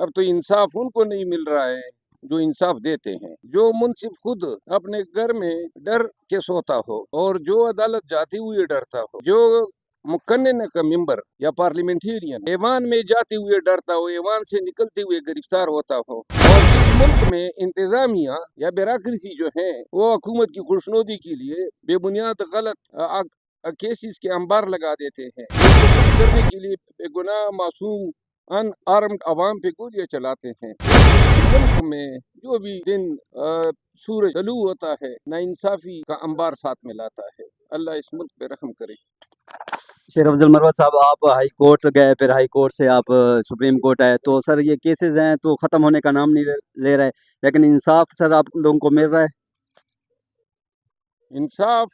अब तो इंसाफ उनको नहीं मिल रहा है जो इंसाफ देते हैं। जो मुंसिफ खुद अपने घर में डर के सोता हो और जो अदालत जाते हुए डरता हो, जो मुकन्नन का मेंबर या पार्लियामेंटेरियन ऐवान में जाते हुए डरता हो, ऐवान से निकलते हुए गिरफ्तार होता हो, और इस मुल्क में इंतजामिया या ब्यूरोक्रेसी जो है वो हुकूमत की खुशनुदी के लिए बेबुनियाद गलत केसेस के अंबार लगा देते हैं, करने के लिए बेगुनाह मासूम अन आर्म्ड अवाम पे गोलियां चलाते हैं। मुल्क में जो भी दिन सूरज तलू होता है, नाइंसाफी का अंबार साथ में लाता है। अल्लाह इस मुल्क पे रहम करे। शेर अफजल मरवत साहब, आप हाई कोर्ट गए, फिर हाई कोर्ट से आप सुप्रीम कोर्ट आए, तो सर ये केसेस हैं तो ख़त्म होने का नाम नहीं ले रहे, लेकिन इंसाफ सर आप लोगों को मिल रहा है? इंसाफ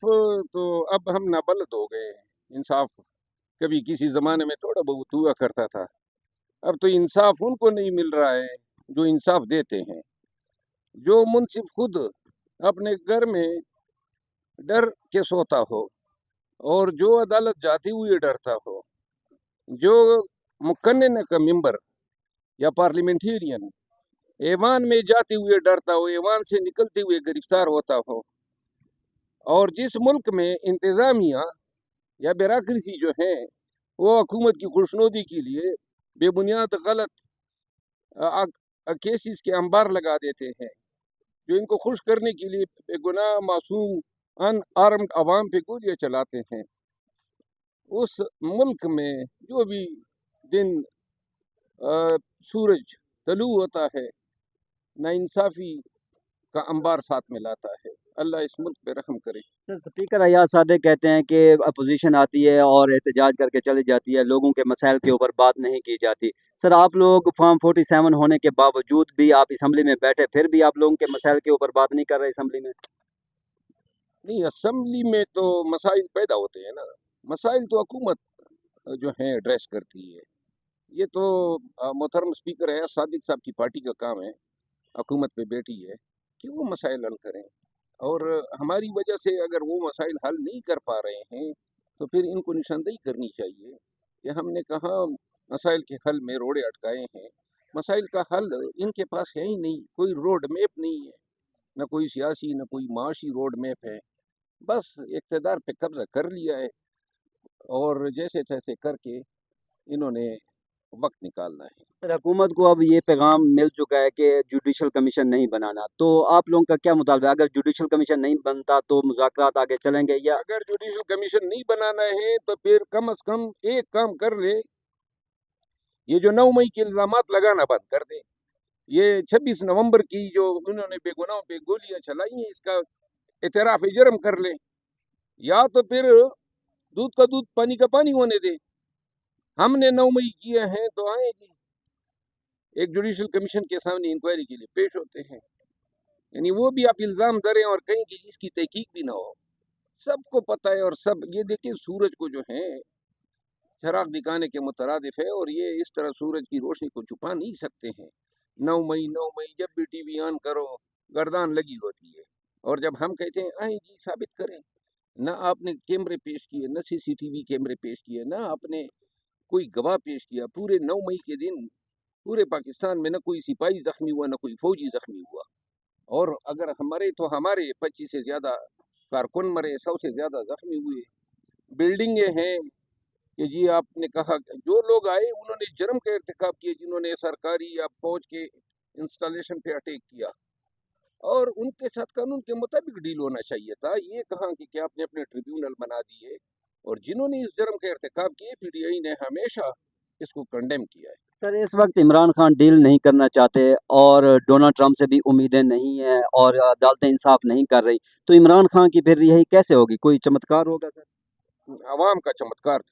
तो अब हम नाबलद हो गए हैं। इंसाफ कभी किसी ज़माने में थोड़ा बहुत हुआ करता था, अब तो इंसाफ उनको नहीं मिल रहा है जो इंसाफ देते हैं। जो मुंसिफ खुद अपने घर में डर के सोता हो और जो अदालत जाते हुए डरता हो, जो मुकन्नन का मेंबर या पार्लियामेंटेरियन ऐवान में जाते हुए डरता हो, ऐवान से निकलते हुए गिरफ्तार होता हो, और जिस मुल्क में इंतजामिया या ब्यूरोक्रेसी जो है वो हुकूमत की खुशनुदी के लिए बेबुनियाद गलत केसेस के अंबार लगा देते हैं, जो इनको खुश करने के लिए बेगुनाह मासूम अन आर्म्ड अवाम पे गोलियां चलाते हैं। उस मुल्क में जो भी दिन सूरज तलू होता है, नाइंसाफी का अंबार साथ में लाता है। अल्लाह इस मुल्क पे रहम करे। सर स्पीकर अयाज सादिक कहते हैं कि अपोजिशन आती है और एहतजाज करके चली जाती है, लोगों के मसाइल के ऊपर बात नहीं की जाती। सर आप लोग फॉर्म 47 होने के बावजूद भी आप असम्बली में बैठे, फिर भी आप लोगों के मसाइल के ऊपर बात नहीं कर रहे असम्बली में? नहीं, असम्बली में तो मसाइल पैदा होते हैं ना, मसाइल तो हुकूमत जो है एड्रेस करती है। ये तो मोहतरम स्पीकर अयाज सादिक साहब की पार्टी का काम है, हुकूमत पे बैठी है कि वो मसाइल हल करें, और हमारी वजह से अगर वो मसाइल हल नहीं कर पा रहे हैं तो फिर इनको निशानदेही करनी चाहिए कि हमने कहाँ मसाइल के हल में रोड़े अटकाए हैं। मसाइल का हल इनके पास है ही नहीं, कोई रोड मैप नहीं है, न कोई सियासी न कोई माशी रोड मैप है। बस इक़्तिदार पे कब्जा कर लिया है और जैसे तैसे करके इन्होंने वक्त निकालना है। सर हुकूमत को अब ये पैगाम मिल चुका है कि जुडिशल कमीशन नहीं बनाना, तो आप लोगों का क्या मुतालबा है? अगर जुडिशल कमीशन नहीं बनता तो मुज़ाकरात आगे चलेंगे, या अगर जुडिशल कमीशन नहीं बनाना है तो फिर कम से कम एक काम कर ले, ये जो 9 मई के इल्ज़ामात लगाना बंद कर दे। ये 26 नवंबर की जो उन्होंने बेगुनाहों पे गोलियां चलाई हैं, इसका एतराफ़ जुर्म कर ले, या तो फिर दूध का दूध पानी का पानी होने दे। हमने 9 मई किए हैं तो आएगी, एक जुडिशल कमीशन के सामने इंक्वायरी के लिए पेश होते हैं, यानी वो भी आप इल्ज़ाम दरें और कहें कि इसकी तहकीक भी ना हो। सबको पता है, और सब ये देखिए सूरज को जो है चराग दिखाने के मुतरादिफ है, और ये इस तरह सूरज की रोशनी को छुपा नहीं सकते हैं। 9 मई जब भी टीवी ऑन करो गर्दान लगी होती है, और जब हम कहते हैं आए जी साबित करें, ना आपने कैमरे पेश किए, न CCTV कैमरे पेश किए, ना आपने कोई गवाह पेश किया। पूरे 9 मई के दिन पूरे पाकिस्तान में न कोई सिपाही जख्मी हुआ, न कोई फौजी जख्मी हुआ, और अगर हमारे तो हमारे 25 से ज़्यादा कारकुन मरे, 100 से ज़्यादा जख्मी हुए। बिल्डिंगें हैं कि जी आपने कहा जो लोग आए उन्होंने जुर्म का इर्तिकाब किया, जिन्होंने सरकारी या फौज के इंस्टॉलेशन पे अटैक किया, और उनके साथ कानून के मुताबिक डील होना चाहिए था। ये कहा कि आपने अपने ट्रिब्यूनल बना दिए, और जिन्होंने इस जुर्म का इर्तिकाब किए PTI ने हमेशा इसको कंडेम किया है। सर इस वक्त इमरान खान डील नहीं करना चाहते और डोनाल्ड ट्रंप से भी उम्मीदें नहीं हैं और अदालतें इंसाफ नहीं कर रही, तो इमरान खान की फिर यही कैसे होगी? कोई चमत्कार होगा सर? आवाम का चमत्कार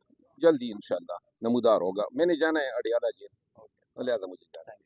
जल्दी इंशाल्लाह नमूदार होगा। मैंने जाना है अडियाला जेल, लिहाजा मुझे जाना है।